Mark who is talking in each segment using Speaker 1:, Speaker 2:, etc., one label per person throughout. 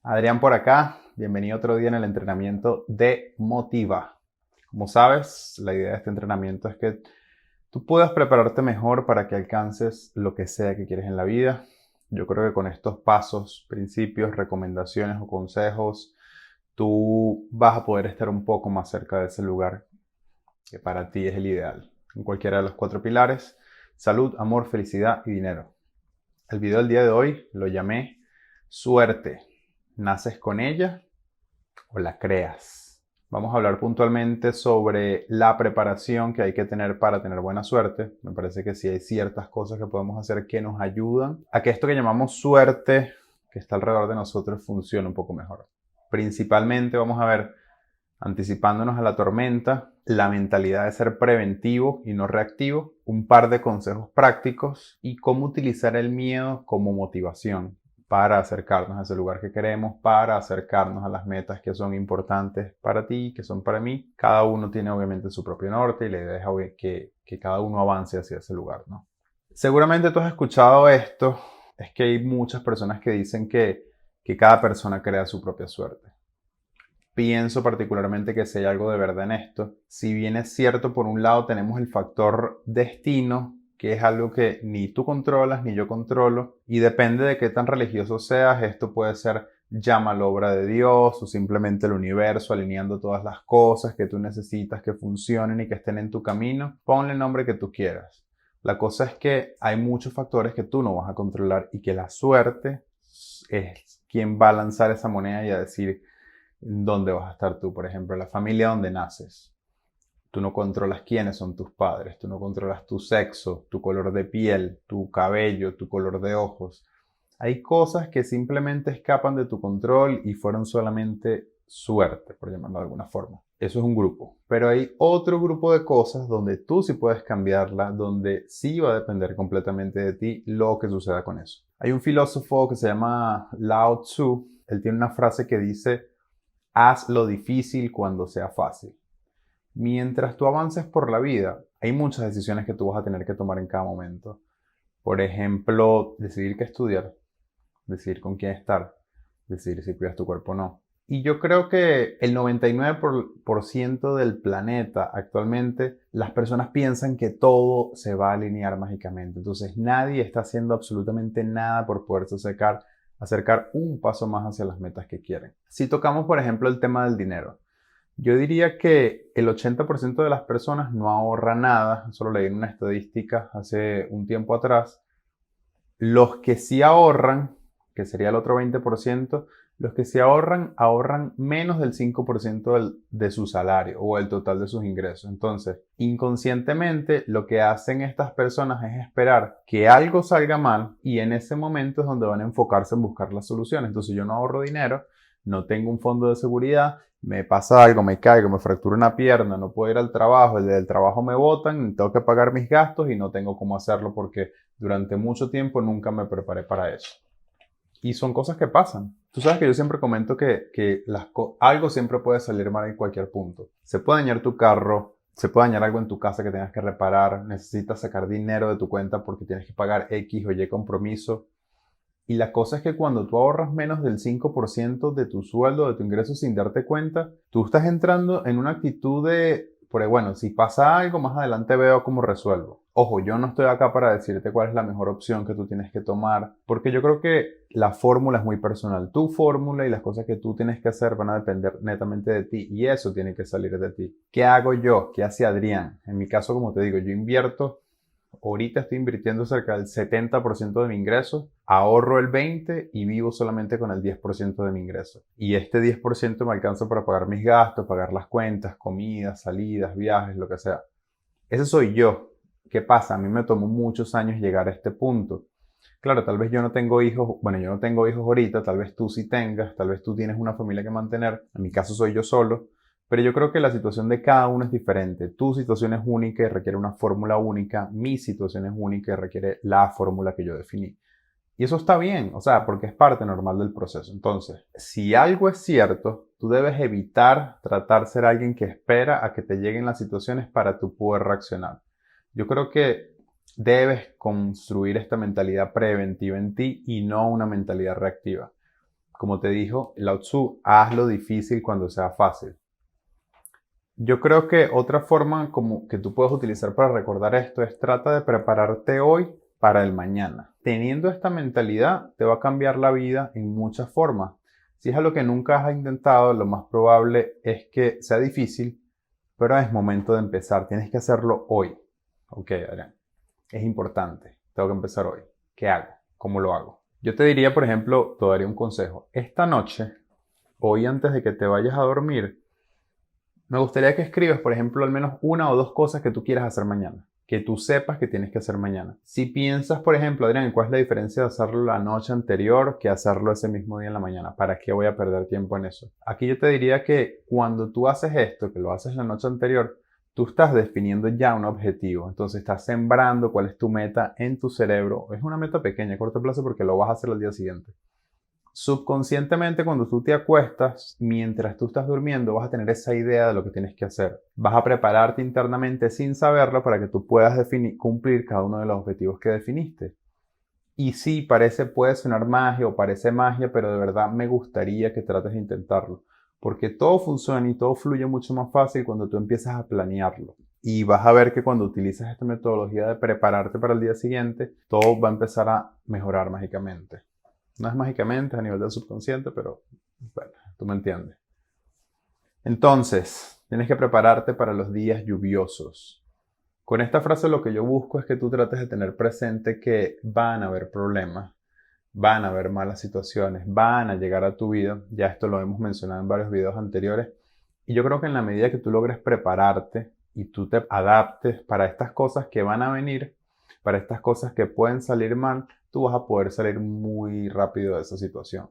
Speaker 1: Adrián por acá, bienvenido otro día en el entrenamiento de Motiva. Como sabes, la idea de este entrenamiento es que tú puedas prepararte mejor para que alcances lo que sea que quieres en la vida. Yo creo que con estos pasos, principios, recomendaciones o consejos, tú vas a poder estar un poco más cerca de ese lugar que para ti es el ideal. En cualquiera de los cuatro pilares: salud, amor, felicidad y dinero. El video del día de hoy lo llamé Suerte. ¿Naces con ella o la creas? Vamos a hablar puntualmente sobre la preparación que hay que tener para tener buena suerte. Me parece que sí hay ciertas cosas que podemos hacer que nos ayudan a que esto que llamamos suerte, que está alrededor de nosotros, funcione un poco mejor. Principalmente vamos a ver, anticipándonos a la tormenta, la mentalidad de ser preventivo y no reactivo, un par de consejos prácticos y cómo utilizar el miedo como motivación para acercarnos a ese lugar que queremos, para acercarnos a las metas que son importantes para ti, que son para mí. Cada uno tiene obviamente su propio norte y la idea es que cada uno avance hacia ese lugar, ¿no? Seguramente tú has escuchado esto, es que hay muchas personas que dicen que cada persona crea su propia suerte. Pienso particularmente que si hay algo de verdad en esto, si bien es cierto, por un lado tenemos el factor destino, que es algo que ni tú controlas ni yo controlo, y depende de qué tan religioso seas, esto puede ser, llámalo obra de Dios o simplemente el universo alineando todas las cosas que tú necesitas que funcionen y que estén en tu camino, ponle el nombre que tú quieras. La cosa es que hay muchos factores que tú no vas a controlar y que la suerte es quien va a lanzar esa moneda y a decir dónde vas a estar tú. Por ejemplo, la familia donde naces. Tú no controlas quiénes son tus padres, tú no controlas tu sexo, tu color de piel, tu cabello, tu color de ojos. Hay cosas que simplemente escapan de tu control y fueron solamente suerte, por llamarlo de alguna forma. Eso es un grupo. Pero hay otro grupo de cosas donde tú sí puedes cambiarla, donde sí va a depender completamente de ti lo que suceda con eso. Hay un filósofo que se llama Lao Tzu. Él tiene una frase que dice: haz lo difícil cuando sea fácil. Mientras tú avances por la vida, hay muchas decisiones que tú vas a tener que tomar en cada momento. Por ejemplo, decidir qué estudiar, decidir con quién estar, decidir si cuidas tu cuerpo o no. Y yo creo que el 99% del planeta actualmente, las personas piensan que todo se va a alinear mágicamente. Entonces nadie está haciendo absolutamente nada por poderse acercar un paso más hacia las metas que quieren. Si tocamos, por ejemplo, el tema del dinero, yo diría que el 80% de las personas no ahorra nada. Solo leí una estadística hace un tiempo atrás. Los que sí ahorran, que sería el otro 20%, los que sí ahorran, ahorran menos del 5% de su salario o el total de sus ingresos. Entonces, inconscientemente, lo que hacen estas personas es esperar que algo salga mal y en ese momento es donde van a enfocarse en buscar las soluciones. Entonces, yo no ahorro dinero, no tengo un fondo de seguridad, me pasa algo, me caigo, me fracturo una pierna, no puedo ir al trabajo, el del trabajo me botan, tengo que pagar mis gastos y no tengo cómo hacerlo porque durante mucho tiempo nunca me preparé para eso. Y son cosas que pasan. Tú sabes que yo siempre comento que algo siempre puede salir mal en cualquier punto. Se puede dañar tu carro, se puede dañar algo en tu casa que tengas que reparar, necesitas sacar dinero de tu cuenta porque tienes que pagar X o Y compromiso. Y la cosa es que cuando tú ahorras menos del 5% de tu sueldo, de tu ingreso sin darte cuenta, tú estás entrando en una actitud de, pues bueno, si pasa algo, más adelante veo cómo resuelvo. Ojo, yo no estoy acá para decirte cuál es la mejor opción que tú tienes que tomar, porque yo creo que la fórmula es muy personal. Tu fórmula y las cosas que tú tienes que hacer van a depender netamente de ti y eso tiene que salir de ti. ¿Qué hago yo? ¿Qué hace Adrián? En mi caso, como te digo, yo invierto. Ahorita estoy invirtiendo cerca del 70% de mi ingreso, ahorro el 20% y vivo solamente con el 10% de mi ingreso. Y este 10% me alcanza para pagar mis gastos, pagar las cuentas, comidas, salidas, viajes, lo que sea. Ese soy yo. ¿Qué pasa? A mí me tomó muchos años llegar a este punto. Claro, tal vez yo no tengo hijos, bueno, yo no tengo hijos ahorita, tal vez tú sí tengas, tal vez tú tienes una familia que mantener, en mi caso soy yo solo, pero yo creo que la situación de cada uno es diferente. Tu situación es única y requiere una fórmula única, mi situación es única y requiere la fórmula que yo definí. Y eso está bien, o sea, porque es parte normal del proceso. Entonces, si algo es cierto, tú debes evitar tratar de ser alguien que espera a que te lleguen las situaciones para tú poder reaccionar. Yo creo que debes construir esta mentalidad preventiva en ti y no una mentalidad reactiva. Como te dijo Lao Tzu, hazlo difícil cuando sea fácil. Yo creo que otra forma como que tú puedes utilizar para recordar esto es trata de prepararte hoy para el mañana. Teniendo esta mentalidad te va a cambiar la vida en muchas formas. Si es algo que nunca has intentado, lo más probable es que sea difícil, pero es momento de empezar. Tienes que hacerlo hoy. Ok, Adrián, es importante. Tengo que empezar hoy. ¿Qué hago? ¿Cómo lo hago? Yo te diría, por ejemplo, te daría un consejo. Esta noche, hoy antes de que te vayas a dormir, me gustaría que escribas, por ejemplo, al menos una o dos cosas que tú quieras hacer mañana, que tú sepas que tienes que hacer mañana. Si piensas, por ejemplo, Adrián, ¿cuál es la diferencia de hacerlo la noche anterior que hacerlo ese mismo día en la mañana? ¿Para qué voy a perder tiempo en eso? Aquí yo te diría que cuando tú haces esto, que lo haces la noche anterior, tú estás definiendo ya un objetivo. Entonces estás sembrando cuál es tu meta en tu cerebro. Es una meta pequeña, a corto plazo, porque lo vas a hacer al día siguiente. Subconscientemente, cuando tú te acuestas, mientras tú estás durmiendo, vas a tener esa idea de lo que tienes que hacer. Vas a prepararte internamente sin saberlo para que tú puedas cumplir cada uno de los objetivos que definiste. Y sí, puede sonar magia o parece magia, pero de verdad me gustaría que trates de intentarlo. Porque todo funciona y todo fluye mucho más fácil cuando tú empiezas a planearlo. Y vas a ver que cuando utilizas esta metodología de prepararte para el día siguiente, todo va a empezar a mejorar mágicamente. No es mágicamente a nivel del subconsciente, pero bueno, tú me entiendes. Entonces, tienes que prepararte para los días lluviosos. Con esta frase lo que yo busco es que tú trates de tener presente que van a haber problemas, van a haber malas situaciones, van a llegar a tu vida. Ya esto lo hemos mencionado en varios videos anteriores. Y yo creo que en la medida que tú logres prepararte y tú te adaptes para estas cosas que van a venir, para estas cosas que pueden salir mal, tú vas a poder salir muy rápido de esa situación.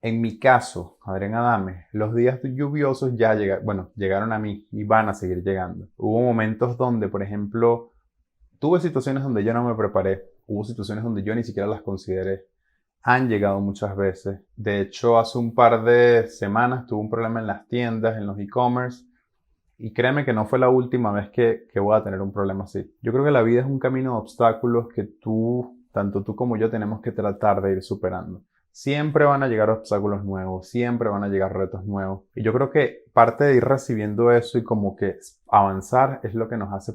Speaker 1: En mi caso, Adrián Adame, los días lluviosos ya llegaron a mí y van a seguir llegando. Hubo momentos donde, por ejemplo, tuve situaciones donde yo no me preparé, hubo situaciones donde yo ni siquiera las consideré. Han llegado muchas veces. De hecho, hace un par de semanas tuve un problema en las tiendas, en los e-commerce. Y créeme que no fue la última vez que voy a tener un problema así. Yo creo que la vida es un camino de obstáculos que tanto tú como yo, tenemos que tratar de ir superando. Siempre van a llegar obstáculos nuevos, siempre van a llegar retos nuevos. Y yo creo que parte de ir recibiendo eso y como que avanzar es lo que nos hace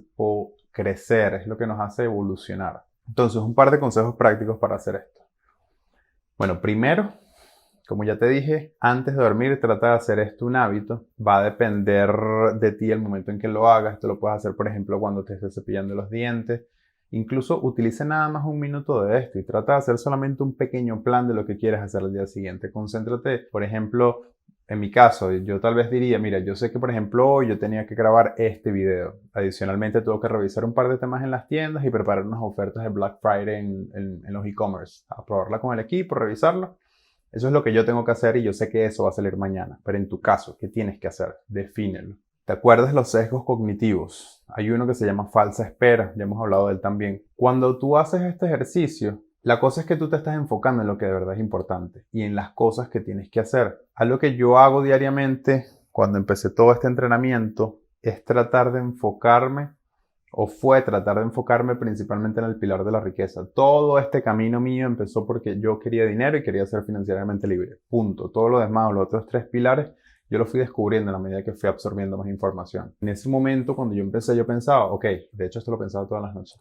Speaker 1: crecer, es lo que nos hace evolucionar. Entonces, un par de consejos prácticos para hacer esto. Bueno, primero, como ya te dije, antes de dormir trata de hacer esto un hábito. Va a depender de ti el momento en que lo hagas. Esto lo puedes hacer, por ejemplo, cuando te estés cepillando los dientes. Incluso utilice nada más un minuto de esto y trata de hacer solamente un pequeño plan de lo que quieres hacer al día siguiente. Concéntrate, por ejemplo, en mi caso, yo tal vez diría, mira, yo sé que por ejemplo hoy yo tenía que grabar este video. Adicionalmente tengo que revisar un par de temas en las tiendas y preparar unas ofertas de Black Friday en los e-commerce. A probarla con el equipo, revisarla. Eso es lo que yo tengo que hacer y yo sé que eso va a salir mañana. Pero en tu caso, ¿qué tienes que hacer? Defínelo. ¿Te acuerdas los sesgos cognitivos? Hay uno que se llama falsa espera, ya hemos hablado de él también. Cuando tú haces este ejercicio, la cosa es que tú te estás enfocando en lo que de verdad es importante y en las cosas que tienes que hacer. Algo que yo hago diariamente cuando empecé todo este entrenamiento es tratar de enfocarme principalmente en el pilar de la riqueza. Todo este camino mío empezó porque yo quería dinero y quería ser financieramente libre. Punto. Todo lo demás, los otros tres pilares, yo lo fui descubriendo a la medida que fui absorbiendo más información. En ese momento, cuando yo empecé, yo pensaba, ok, de hecho esto lo pensaba todas las noches.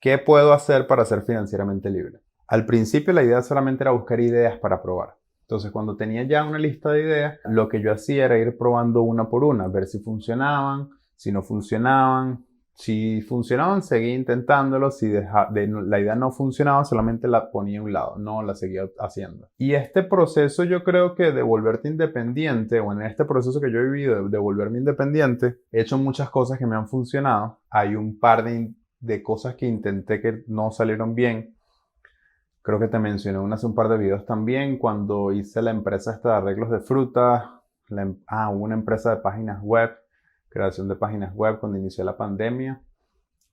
Speaker 1: ¿Qué puedo hacer para ser financieramente libre? Al principio la idea solamente era buscar ideas para probar. Entonces, cuando tenía ya una lista de ideas, lo que yo hacía era ir probando una por una, ver si funcionaban, si no funcionaban. Si funcionaban, seguía intentándolo. Si la idea no funcionaba, solamente la ponía a un lado, no la seguía haciendo. Y este proceso, yo creo que de volverte independiente, o en este proceso que yo he vivido de volverme independiente, he hecho muchas cosas que me han funcionado. Hay un par de cosas que intenté que no salieron bien. Creo que te mencioné hace un par de videos también, cuando hice la empresa esta de arreglos de fruta, una empresa de páginas web, creación de páginas web cuando inició la pandemia.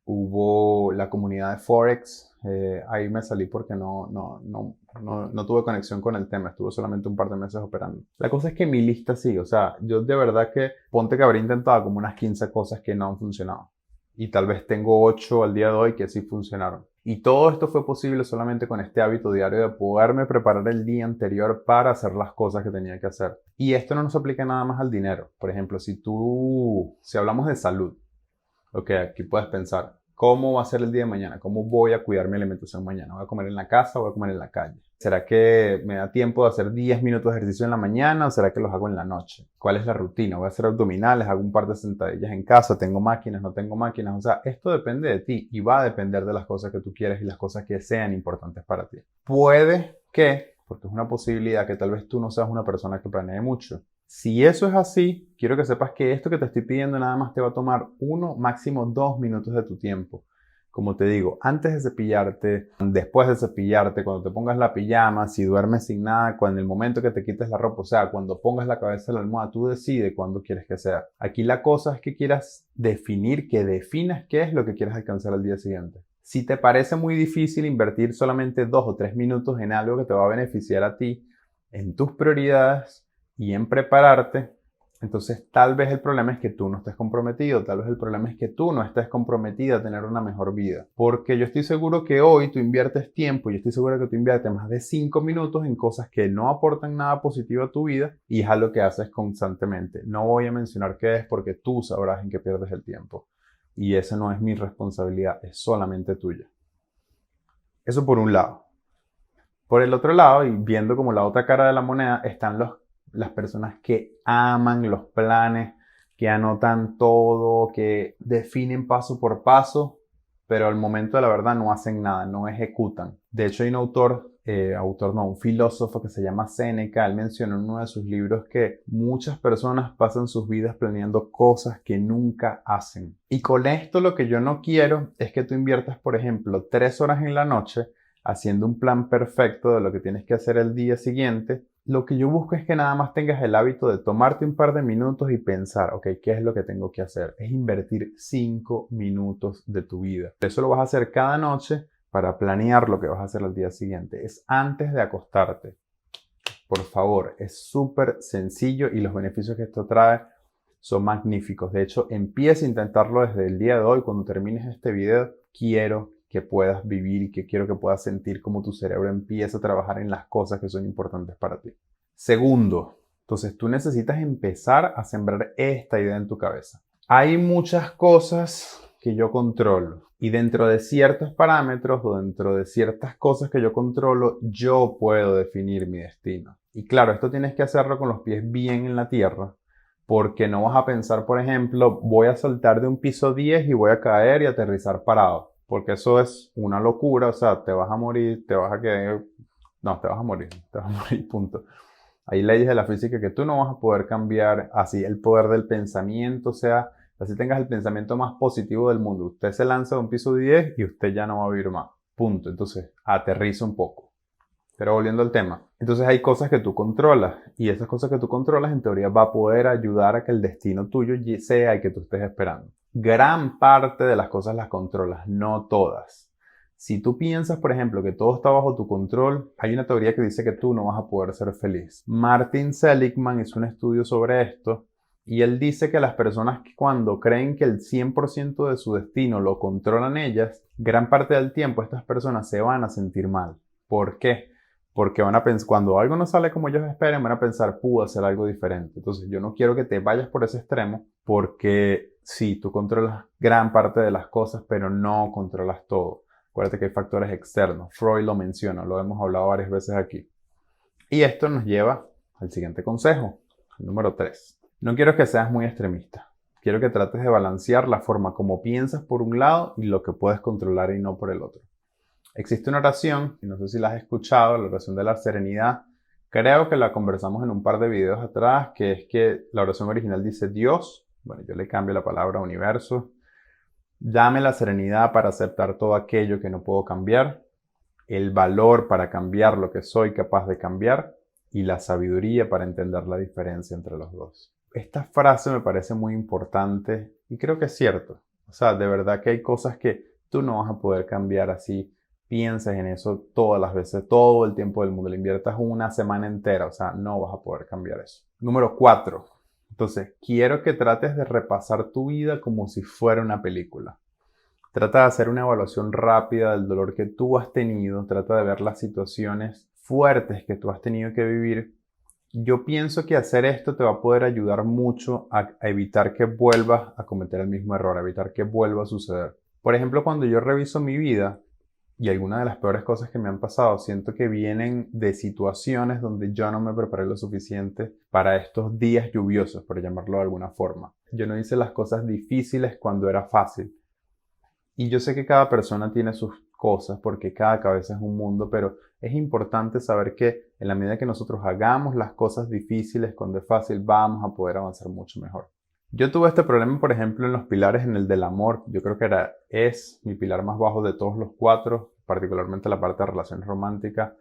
Speaker 1: Hubo la comunidad de Forex, ahí me salí porque no tuve conexión con el tema, estuve solamente un par de meses operando. La cosa es que mi lista sigue, o sea, yo de verdad que ponte que habré intentado como unas 15 cosas que no han funcionado. Y tal vez tengo 8 al día de hoy que sí funcionaron. Y todo esto fue posible solamente con este hábito diario de poderme preparar el día anterior para hacer las cosas que tenía que hacer. Y esto no nos aplica nada más al dinero. Por ejemplo, si hablamos de salud, ok, aquí puedes pensar, ¿cómo va a ser el día de mañana? ¿Cómo voy a cuidar mi alimentación mañana? ¿Voy a comer en la casa o voy a comer en la calle? ¿Será que me da tiempo de hacer 10 minutos de ejercicio en la mañana o será que los hago en la noche? ¿Cuál es la rutina? ¿Voy a hacer abdominales? ¿Hago un par de sentadillas en casa? ¿Tengo máquinas? ¿No tengo máquinas? O sea, esto depende de ti y va a depender de las cosas que tú quieres y las cosas que sean importantes para ti. Puede que, porque es una posibilidad que tal vez tú no seas una persona que planee mucho. Si eso es así, quiero que sepas que esto que te estoy pidiendo nada más te va a tomar 1, máximo 2 minutos de tu tiempo. Como te digo, antes de cepillarte, después de cepillarte, cuando te pongas la pijama, si duermes sin nada, cuando el momento que te quites la ropa, o sea, cuando pongas la cabeza en la almohada, tú decides cuándo quieres que sea. Aquí la cosa es que quieras definir, que definas qué es lo que quieres alcanzar al día siguiente. Si te parece muy difícil invertir solamente 2 o 3 minutos en algo que te va a beneficiar a ti, en tus prioridades y en prepararte, entonces tal vez el problema es que tú no estés comprometido, tal vez el problema es que tú no estés comprometida a tener una mejor vida. Porque yo estoy seguro que hoy tú inviertes tiempo, yo estoy seguro que tú inviertes más de 5 minutos en cosas que no aportan nada positivo a tu vida y es algo que haces constantemente. No voy a mencionar qué es porque tú sabrás en qué pierdes el tiempo. Y esa no es mi responsabilidad, es solamente tuya. Eso por un lado. Por el otro lado, y viendo como la otra cara de la moneda, están las personas que aman los planes, que anotan todo, que definen paso por paso, pero al momento de la verdad no hacen nada, no ejecutan. De hecho, hay un un filósofo que se llama Séneca. Él mencionó en uno de sus libros que muchas personas pasan sus vidas planeando cosas que nunca hacen. Y con esto lo que yo no quiero es que tú inviertas, por ejemplo, 3 horas en la noche haciendo un plan perfecto de lo que tienes que hacer el día siguiente. Lo que yo busco es que nada más tengas el hábito de tomarte un par de minutos y pensar, ok, ¿qué es lo que tengo que hacer? Es invertir 5 minutos de tu vida. Eso lo vas a hacer cada noche para planear lo que vas a hacer el día siguiente. Es antes de acostarte. Por favor, es súper sencillo y los beneficios que esto trae son magníficos. De hecho, empieza a intentarlo desde el día de hoy. Cuando termines este video, quiero que puedas vivir y que quiero que puedas sentir cómo tu cerebro empieza a trabajar en las cosas que son importantes para ti. Segundo, entonces tú necesitas empezar a sembrar esta idea en tu cabeza. Hay muchas cosas que yo controlo y dentro de ciertos parámetros o dentro de ciertas cosas que yo controlo, yo puedo definir mi destino. Y claro, esto tienes que hacerlo con los pies bien en la tierra, porque no vas a pensar, por ejemplo, voy a saltar de un piso 10 y voy a caer y aterrizar parado. Porque eso es una locura, o sea, te vas a morir, te vas a quedar... No, te vas a morir, punto. Hay leyes de la física que tú no vas a poder cambiar, así el poder del pensamiento, o sea, así tengas el pensamiento más positivo del mundo. Usted se lanza de un piso 10 y usted ya no va a vivir más, punto. Entonces, aterriza un poco. Pero volviendo al tema, entonces hay cosas que tú controlas y esas cosas que tú controlas en teoría va a poder ayudar a que el destino tuyo sea el que tú estés esperando. Gran parte de las cosas las controlas, no todas. Si tú piensas, por ejemplo, que todo está bajo tu control, hay una teoría que dice que tú no vas a poder ser feliz. Martin Seligman hizo un estudio sobre esto y él dice que las personas que cuando creen que el 100% de su destino lo controlan ellas, gran parte del tiempo estas personas se van a sentir mal. ¿Por qué? Porque van a pensar, cuando algo no sale como ellos esperen, van a pensar, puedo hacer algo diferente. Entonces, yo no quiero que te vayas por ese extremo, porque sí, tú controlas gran parte de las cosas, pero no controlas todo. Acuérdate que hay factores externos. Freud lo menciona, lo hemos hablado varias veces aquí. Y esto nos lleva al siguiente consejo, el número 3. No quiero que seas muy extremista. Quiero que trates de balancear la forma como piensas por un lado y lo que puedes controlar y no por el otro. Existe una oración, y no sé si la has escuchado, la oración de la serenidad. Creo que la conversamos en un par de videos atrás, que es que la oración original dice Dios, bueno, yo le cambio la palabra universo, dame la serenidad para aceptar todo aquello que no puedo cambiar, el valor para cambiar lo que soy capaz de cambiar y la sabiduría para entender la diferencia entre los dos. Esta frase me parece muy importante y creo que es cierto. O sea, de verdad que hay cosas que tú no vas a poder cambiar así pienses en eso todas las veces, todo el tiempo del mundo, le inviertas una semana entera, o sea, no vas a poder cambiar eso. Número 4. Entonces, quiero que trates de repasar tu vida como si fuera una película. Trata de hacer una evaluación rápida del dolor que tú has tenido, trata de ver las situaciones fuertes que tú has tenido que vivir. Yo pienso que hacer esto te va a poder ayudar mucho a evitar que vuelvas a cometer el mismo error, a evitar que vuelva a suceder. Por ejemplo, cuando yo reviso mi vida y algunas de las peores cosas que me han pasado, siento que vienen de situaciones donde yo no me preparé lo suficiente para estos días lluviosos, por llamarlo de alguna forma. Yo no hice las cosas difíciles cuando era fácil. Y yo sé que cada persona tiene sus cosas porque cada cabeza es un mundo, pero es importante saber que en la medida que nosotros hagamos las cosas difíciles cuando es fácil, vamos a poder avanzar mucho mejor. Yo tuve este problema, por ejemplo, en los pilares, en el del amor. Yo creo que es mi pilar más bajo de todos los cuatro, particularmente la parte de relaciones románticas.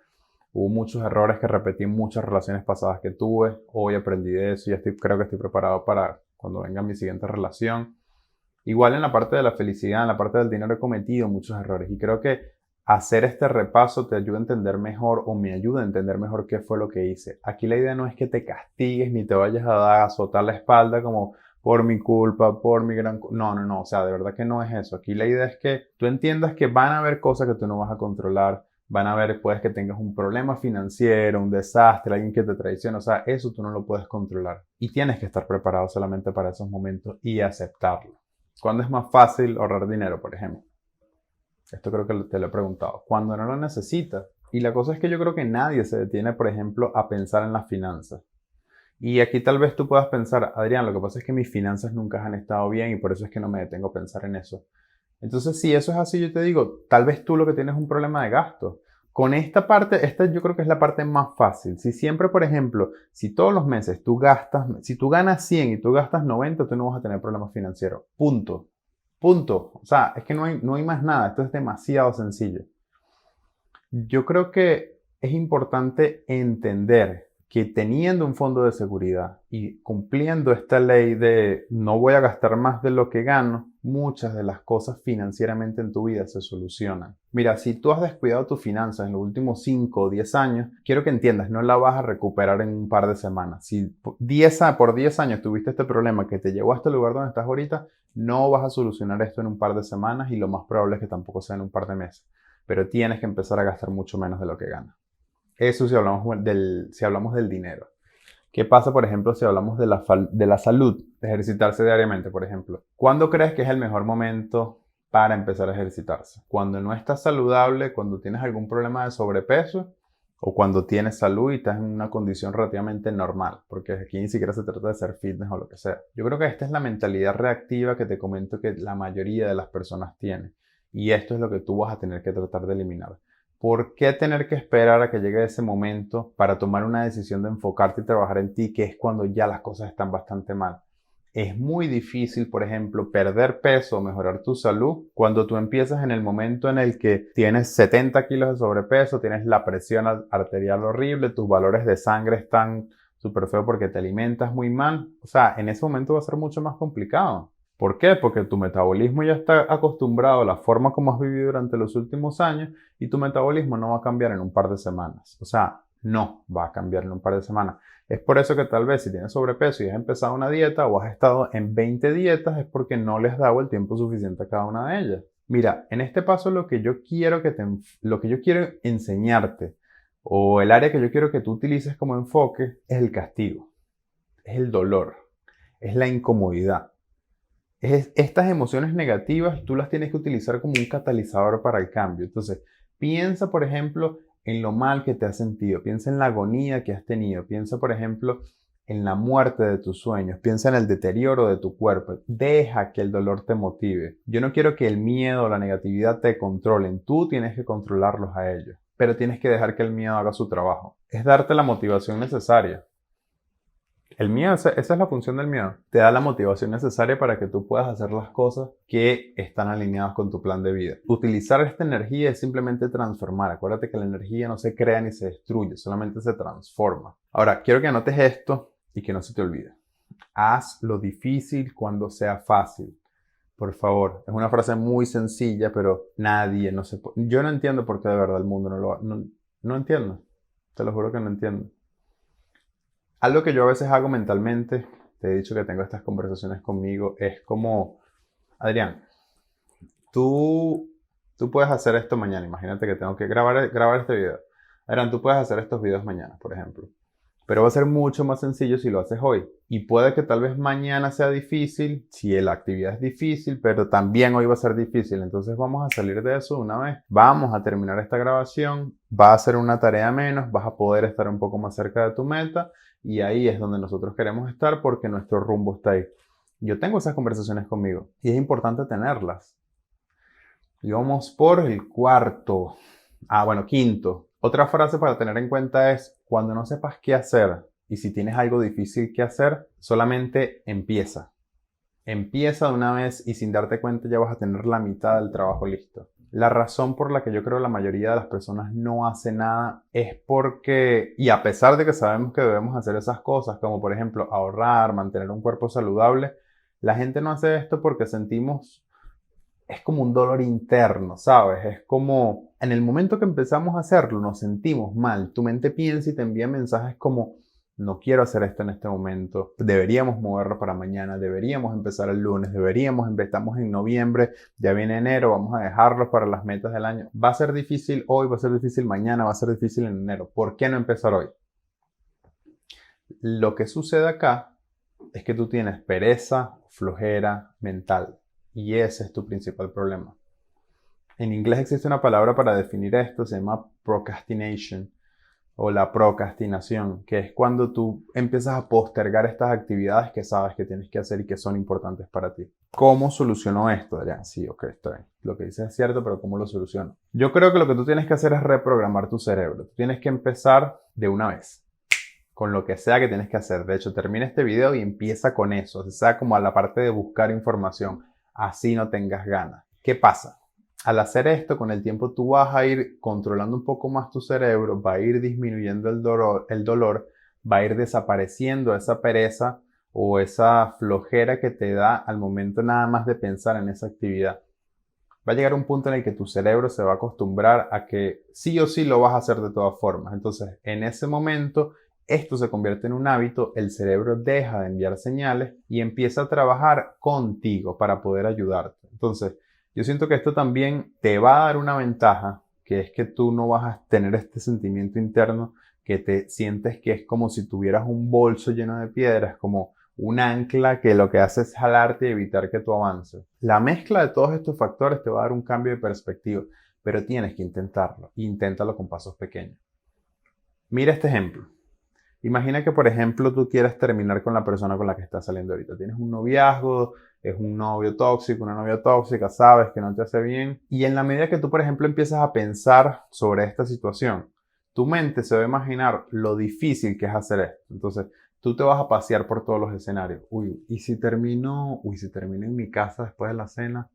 Speaker 1: Hubo muchos errores que repetí en muchas relaciones pasadas que tuve. Hoy aprendí de eso y creo que estoy preparado para cuando venga mi siguiente relación. Igual en la parte de la felicidad, en la parte del dinero he cometido muchos errores y creo que hacer este repaso te ayuda a entender mejor o me ayuda a entender mejor qué fue lo que hice. Aquí la idea no es que te castigues ni te vayas a dar a azotar la espalda como por mi culpa, por mi gran... No, no, no, o sea, de verdad que no es eso. Aquí la idea es que tú entiendas que van a haber cosas que tú no vas a controlar, van a haber, puedes que tengas un problema financiero, un desastre, alguien que te traiciona, o sea, eso tú no lo puedes controlar y tienes que estar preparado solamente para esos momentos y aceptarlo. ¿Cuándo es más fácil ahorrar dinero, por ejemplo? Esto creo que te lo he preguntado. Cuando no lo necesitas. Y la cosa es que yo creo que nadie se detiene, por ejemplo, a pensar en las finanzas. Y aquí tal vez tú puedas pensar, Adrián, lo que pasa es que mis finanzas nunca han estado bien y por eso es que no me detengo a pensar en eso. Entonces, si eso es así, yo te digo, tal vez tú lo que tienes es un problema de gasto. Con esta parte, esta yo creo que es la parte más fácil. Si siempre, por ejemplo, si todos los meses tú gastas, si tú ganas 100 y tú gastas 90, tú no vas a tener problemas financieros. Punto. Punto. O sea, es que no hay más nada. Esto es demasiado sencillo. Yo creo que es importante entender que teniendo un fondo de seguridad y cumpliendo esta ley de no voy a gastar más de lo que gano, muchas de las cosas financieramente en tu vida se solucionan. Mira, si tú has descuidado tus finanzas en los últimos 5 o 10 años, quiero que entiendas, no la vas a recuperar en un par de semanas. Si por 10 años tuviste este problema que te llevó a este lugar donde estás ahorita, no vas a solucionar esto en un par de semanas y lo más probable es que tampoco sea en un par de meses, pero tienes que empezar a gastar mucho menos de lo que ganas. Eso si hablamos del dinero. ¿Qué pasa, por ejemplo, si hablamos de la salud, de ejercitarse diariamente, por ejemplo? ¿Cuándo crees que es el mejor momento para empezar a ejercitarse? ¿Cuando no estás saludable, cuando tienes algún problema de sobrepeso o cuando tienes salud y estás en una condición relativamente normal? Porque aquí ni siquiera se trata de ser fitness o lo que sea. Yo creo que esta es la mentalidad reactiva que te comento que la mayoría de las personas tienen. Y esto es lo que tú vas a tener que tratar de eliminar. ¿Por qué tener que esperar a que llegue ese momento para tomar una decisión de enfocarte y trabajar en ti, que es cuando ya las cosas están bastante mal? Es muy difícil, por ejemplo, perder peso o mejorar tu salud cuando tú empiezas en el momento en el que tienes 70 kilos de sobrepeso, tienes la presión arterial horrible, tus valores de sangre están súper feos porque te alimentas muy mal. O sea, en ese momento va a ser mucho más complicado. ¿Por qué? Porque tu metabolismo ya está acostumbrado a la forma como has vivido durante los últimos años y tu metabolismo no va a cambiar en un par de semanas. O sea, no va a cambiar en un par de semanas. Es por eso que tal vez si tienes sobrepeso y has empezado una dieta o has estado en 20 dietas es porque no les has dado el tiempo suficiente a cada una de ellas. Mira, en este paso lo que yo quiero enseñarte o el área que yo quiero que tú utilices como enfoque es el castigo, es el dolor, es la incomodidad. Estas emociones negativas tú las tienes que utilizar como un catalizador para el cambio. Entonces, piensa, por ejemplo, en lo mal que te has sentido, piensa en la agonía que has tenido, piensa, por ejemplo, en la muerte de tus sueños, piensa en el deterioro de tu cuerpo, deja que el dolor te motive. Yo no quiero que el miedo o la negatividad te controlen, tú tienes que controlarlos a ellos, pero tienes que dejar que el miedo haga su trabajo. Es darte la motivación necesaria. El miedo, esa es la función del miedo. Te da la motivación necesaria para que tú puedas hacer las cosas que están alineadas con tu plan de vida. Utilizar esta energía es simplemente transformar. Acuérdate que la energía no se crea ni se destruye, solamente se transforma. Ahora, quiero que anotes esto y que no se te olvide. Haz lo difícil cuando sea fácil. Por favor, es una frase muy sencilla, pero nadie, no sé, yo no entiendo por qué de verdad el mundo no entiendo. Te lo juro que no entiendo. Algo que yo a veces hago mentalmente, te he dicho que tengo estas conversaciones conmigo, es como, Adrián, Tú puedes hacer esto mañana. Imagínate que tengo que grabar este video. Adrián, tú puedes hacer estos videos mañana, por ejemplo. Pero va a ser mucho más sencillo si lo haces hoy. Y puede que tal vez mañana sea difícil, si la actividad es difícil, pero también hoy va a ser difícil. Entonces vamos a salir de eso de una vez. Vamos a terminar esta grabación. Va a ser una tarea menos. Vas a poder estar un poco más cerca de tu meta. Y ahí es donde nosotros queremos estar porque nuestro rumbo está ahí. Yo tengo esas conversaciones conmigo y es importante tenerlas. Y vamos por el cuarto. Quinto. Otra frase para tener en cuenta es, cuando no sepas qué hacer y si tienes algo difícil que hacer, solamente empieza. Empieza de una vez y sin darte cuenta ya vas a tener la mitad del trabajo listo. La razón por la que yo creo que la mayoría de las personas no hace nada es porque, y a pesar de que sabemos que debemos hacer esas cosas, como por ejemplo ahorrar, mantener un cuerpo saludable, la gente no hace esto porque sentimos, es como un dolor interno, ¿sabes? Es como, en el momento que empezamos a hacerlo, nos sentimos mal. Tu mente piensa y te envía mensajes como, no quiero hacer esto en este momento, deberíamos moverlo para mañana, deberíamos empezar el lunes, estamos en noviembre, ya viene enero, vamos a dejarlo para las metas del año. Va a ser difícil hoy, va a ser difícil mañana, va a ser difícil en enero. ¿Por qué no empezar hoy? Lo que sucede acá es que tú tienes pereza, flojera mental. Y ese es tu principal problema. En inglés existe una palabra para definir esto, se llama procrastination o la procrastinación, que es cuando tú empiezas a postergar estas actividades que sabes que tienes que hacer y que son importantes para ti. ¿Cómo soluciono esto, Adrián? Sí, ok, está bien. Lo que dices es cierto, pero ¿cómo lo soluciono? Yo creo que lo que tú tienes que hacer es reprogramar tu cerebro. Tú tienes que empezar de una vez con lo que sea que tienes que hacer. De hecho, termina este video y empieza con eso. O sea, como a la parte de buscar información. Así no tengas ganas. ¿Qué pasa? Al hacer esto, con el tiempo tú vas a ir controlando un poco más tu cerebro, va a ir disminuyendo el dolor, va a ir desapareciendo esa pereza o esa flojera que te da al momento nada más de pensar en esa actividad. Va a llegar un punto en el que tu cerebro se va a acostumbrar a que sí o sí lo vas a hacer de todas formas. Entonces, en ese momento, esto se convierte en un hábito, el cerebro deja de enviar señales y empieza a trabajar contigo para poder ayudarte. Entonces, yo siento que esto también te va a dar una ventaja, que es que tú no vas a tener este sentimiento interno que te sientes que es como si tuvieras un bolso lleno de piedras, como un ancla que lo que hace es jalarte y evitar que tú avances. La mezcla de todos estos factores te va a dar un cambio de perspectiva, pero tienes que intentarlo. Inténtalo con pasos pequeños. Mira este ejemplo. Imagina que, por ejemplo, tú quieres terminar con la persona con la que estás saliendo ahorita. Tienes un noviazgo, es un novio tóxico, una novia tóxica, sabes que no te hace bien. Y en la medida que tú, por ejemplo, empiezas a pensar sobre esta situación, tu mente se va a imaginar lo difícil que es hacer esto. Entonces, tú te vas a pasear por todos los escenarios. ¿Y si termino en mi casa después de la cena?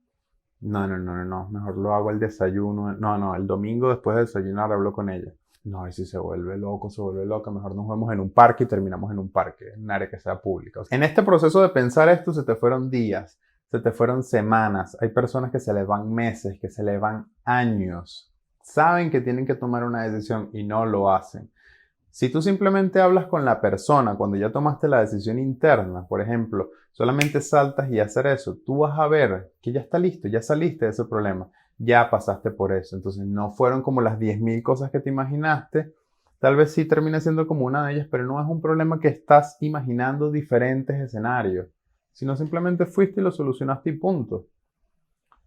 Speaker 1: No, mejor lo hago al desayuno. No, el domingo después de desayunar hablo con ella. No, y si se vuelve loco, se vuelve loca, mejor nos vemos en un parque y terminamos en un parque, en un área que sea pública. O sea, en este proceso de pensar esto se te fueron días, se te fueron semanas. Hay personas que se les van meses, que se les van años. Saben que tienen que tomar una decisión y no lo hacen. Si tú simplemente hablas con la persona cuando ya tomaste la decisión interna, por ejemplo, solamente saltas y hacer eso, tú vas a ver que ya está listo, ya saliste de ese problema, ya pasaste por eso. Entonces no fueron como las 10.000 cosas que te imaginaste, tal vez sí termine siendo como una de ellas, pero no es un problema que estás imaginando diferentes escenarios, sino simplemente fuiste y lo solucionaste y punto.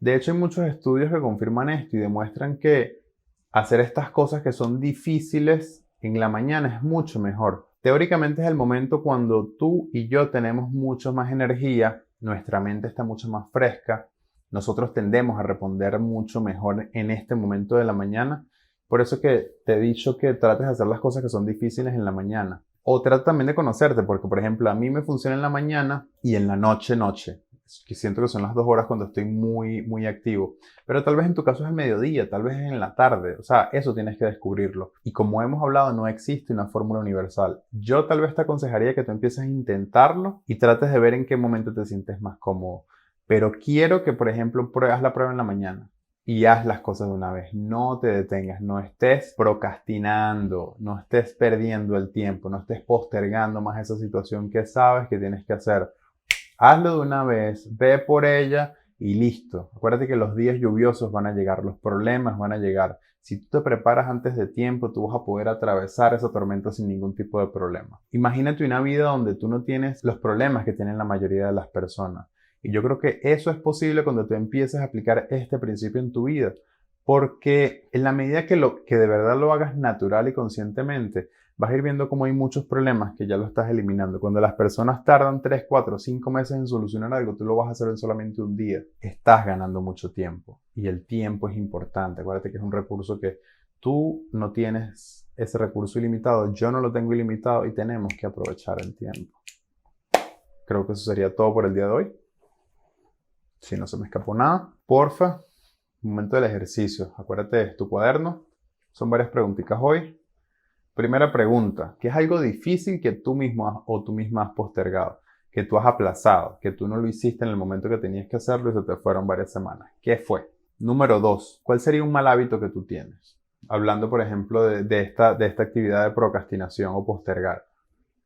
Speaker 1: De hecho, hay muchos estudios que confirman esto y demuestran que hacer estas cosas que son difíciles en la mañana es mucho mejor. Teóricamente es el momento cuando tú y yo tenemos mucho más energía, nuestra mente está mucho más fresca, nosotros tendemos a responder mucho mejor en este momento de la mañana. Por eso que te he dicho que trates de hacer las cosas que son difíciles en la mañana. O trata también de conocerte, porque por ejemplo a mí me funciona en la mañana y en la noche. Que siento que son las 2 horas cuando estoy muy activo. Pero tal vez en tu caso es el mediodía, tal vez es en la tarde. O sea, eso tienes que descubrirlo. Y como hemos hablado, no existe una fórmula universal. Yo tal vez te aconsejaría que tú empieces a intentarlo y trates de ver en qué momento te sientes más cómodo. Pero quiero que, por ejemplo, haz la prueba en la mañana y haz las cosas de una vez. No te detengas, no estés procrastinando, no estés perdiendo el tiempo, no estés postergando más esa situación que sabes que tienes que hacer. Hazlo de una vez, ve por ella y listo. Acuérdate que los días lluviosos van a llegar, los problemas van a llegar. Si tú te preparas antes de tiempo, tú vas a poder atravesar esa tormenta sin ningún tipo de problema. Imagínate una vida donde tú no tienes los problemas que tienen la mayoría de las personas. Y yo creo que eso es posible cuando tú empieces a aplicar este principio en tu vida. Porque en la medida que de verdad lo hagas natural y conscientemente, vas a ir viendo cómo hay muchos problemas que ya lo estás eliminando. Cuando las personas tardan 3, 4, 5 meses en solucionar algo, tú lo vas a hacer en solamente un día. Estás ganando mucho tiempo y el tiempo es importante. Acuérdate que es un recurso que tú no tienes ese recurso ilimitado, yo no lo tengo ilimitado y tenemos que aprovechar el tiempo. Creo que eso sería todo por el día de hoy. Si no se me escapó nada, porfa, momento del ejercicio. Acuérdate de tu cuaderno. Son varias preguntitas hoy. Primera pregunta, ¿qué es algo difícil que tú mismo o tú misma has postergado? Que tú has aplazado, que tú no lo hiciste en el momento que tenías que hacerlo y se te fueron varias semanas. ¿Qué fue? Número 2, ¿cuál sería un mal hábito que tú tienes? Hablando, por ejemplo, de esta actividad de procrastinación o postergar.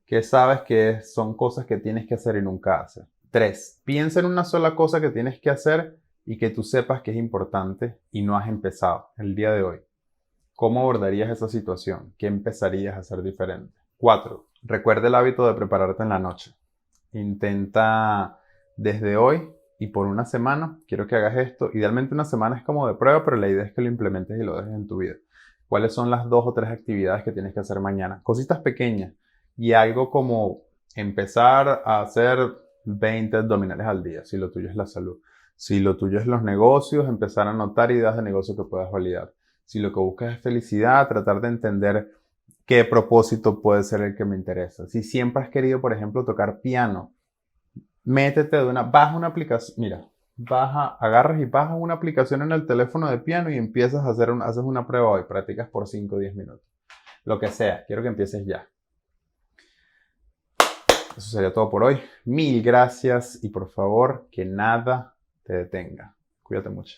Speaker 1: ¿Qué sabes que son cosas que tienes que hacer y nunca haces? 3, piensa en una sola cosa que tienes que hacer y que tú sepas que es importante y no has empezado el día de hoy. ¿Cómo abordarías esa situación? ¿Qué empezarías a hacer diferente? 4. Recuerda el hábito de prepararte en la noche. Intenta desde hoy y por una semana, quiero que hagas esto. Idealmente una semana es como de prueba, pero la idea es que lo implementes y lo dejes en tu vida. ¿Cuáles son las 2 o 3 actividades que tienes que hacer mañana? Cositas pequeñas y algo como empezar a hacer 20 abdominales al día, si lo tuyo es la salud. Si lo tuyo es los negocios, empezar a anotar ideas de negocio que puedas validar. Si lo que buscas es felicidad, tratar de entender qué propósito puede ser el que me interesa. Si siempre has querido, por ejemplo, tocar piano, métete baja una aplicación, mira, agarras y bajas una aplicación en el teléfono de piano y empiezas a haces una prueba hoy, practicas por 5 o 10 minutos. Lo que sea, quiero que empieces ya. Eso sería todo por hoy. Mil gracias y por favor, que nada te detenga. Cuídate mucho.